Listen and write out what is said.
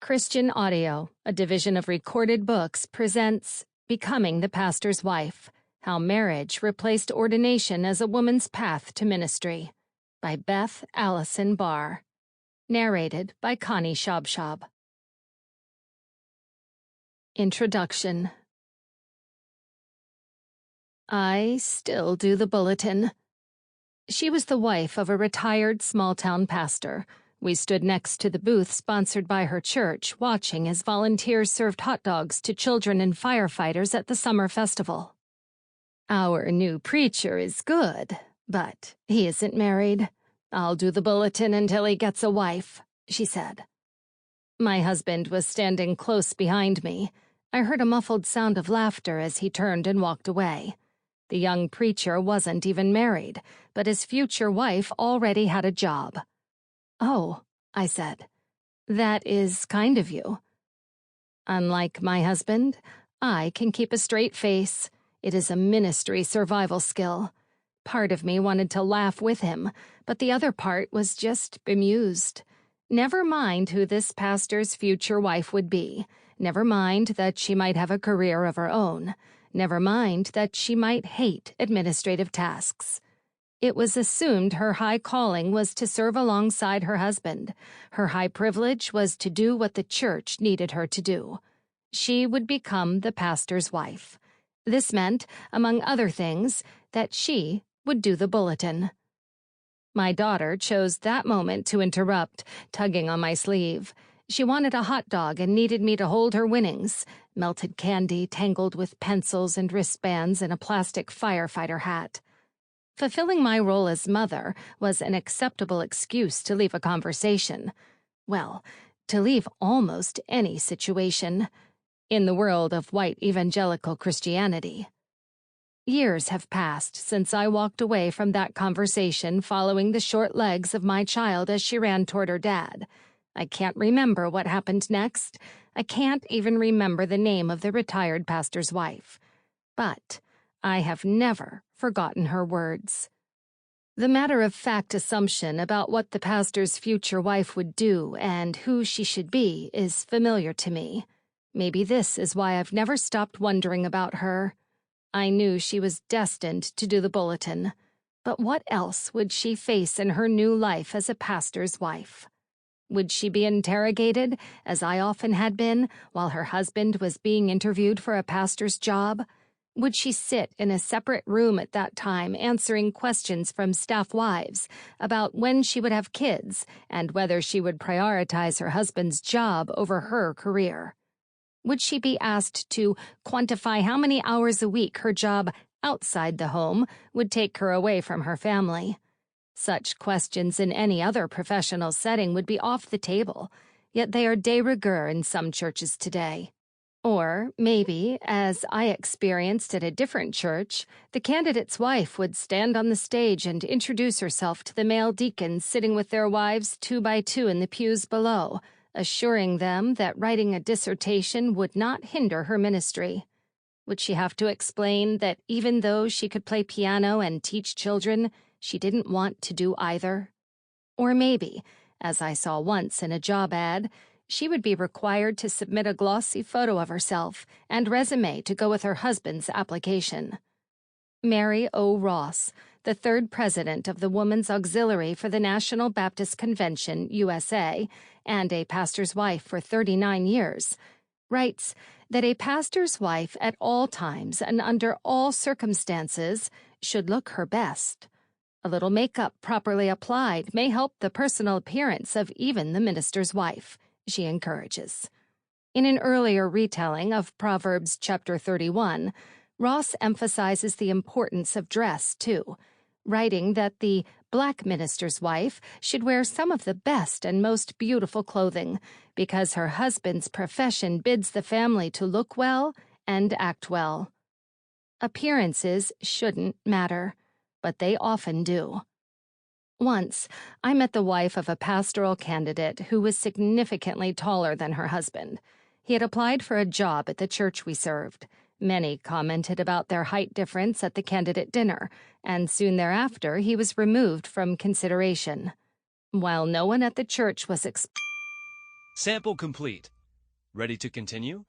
Christian Audio, a division of Recorded Books, presents Becoming the Pastor's Wife, How Marriage Replaced Ordination as a Woman's Path to Ministry, by Beth Allison Barr. Narrated by Connie Shabshab. Introduction. I still do the bulletin. She was the wife of a retired small-town pastor. We stood next to the booth sponsored by her church, watching as volunteers served hot dogs to children and firefighters at the summer festival. Our new preacher is good, but he isn't married. I'll do the bulletin until he gets a wife, she said. My husband was standing close behind me. I heard a muffled sound of laughter as he turned and walked away. The young preacher wasn't even married, but his future wife already had a job. "Oh," I said, "that is kind of you." Unlike my husband, I can keep a straight face. It is a ministry survival skill. Part of me wanted to laugh with him, but the other part was just bemused. Never mind who this pastor's future wife would be. Never mind that she might have a career of her own. Never mind that she might hate administrative tasks. It was assumed her high calling was to serve alongside her husband. Her high privilege was to do what the church needed her to do. She would become the pastor's wife. This meant, among other things, that she would do the bulletin. My daughter chose that moment to interrupt, tugging on my sleeve. She wanted a hot dog and needed me to hold her winnings, melted candy tangled with pencils and wristbands and a plastic firefighter hat. Fulfilling my role as mother was an acceptable excuse to leave a conversation. Well, to leave almost any situation. In the world of white evangelical Christianity. Years have passed since I walked away from that conversation following the short legs of my child as she ran toward her dad. I can't remember what happened next. I can't even remember the name of the retired pastor's wife. But I have never forgotten her words. The matter-of-fact assumption about what the pastor's future wife would do and who she should be is familiar to me. Maybe this is why I've never stopped wondering about her. I knew she was destined to do the bulletin. But what else would she face in her new life as a pastor's wife? Would she be interrogated, as I often had been, while her husband was being interviewed for a pastor's job? Would she sit in a separate room at that time answering questions from staff wives about when she would have kids and whether she would prioritize her husband's job over her career? Would she be asked to quantify how many hours a week her job outside the home would take her away from her family? Such questions in any other professional setting would be off the table, yet they are de rigueur in some churches today. Or, maybe, as I experienced at a different church, the candidate's wife would stand on the stage and introduce herself to the male deacons sitting with their wives 2 by 2 in the pews below, assuring them that writing a dissertation would not hinder her ministry. Would she have to explain that even though she could play piano and teach children, she didn't want to do either? Or maybe, as I saw once in a job ad, she would be required to submit a glossy photo of herself and resume to go with her husband's application. Mary O. Ross, the third president of the Women's Auxiliary for the National Baptist Convention, USA, and a pastor's wife for 39 years, writes that a pastor's wife at all times and under all circumstances should look her best. A little makeup properly applied may help the personal appearance of even the minister's wife, she encourages. In an earlier retelling of Proverbs chapter 31, Ross emphasizes the importance of dress, too, writing that the black minister's wife should wear some of the best and most beautiful clothing because her husband's profession bids the family to look well and act well. Appearances shouldn't matter, but they often do. Once, I met the wife of a pastoral candidate who was significantly taller than her husband. He had applied for a job at the church we served. Many commented about their height difference at the candidate dinner, and soon thereafter he was removed from consideration. While no one at the church was Sample complete. Ready to continue?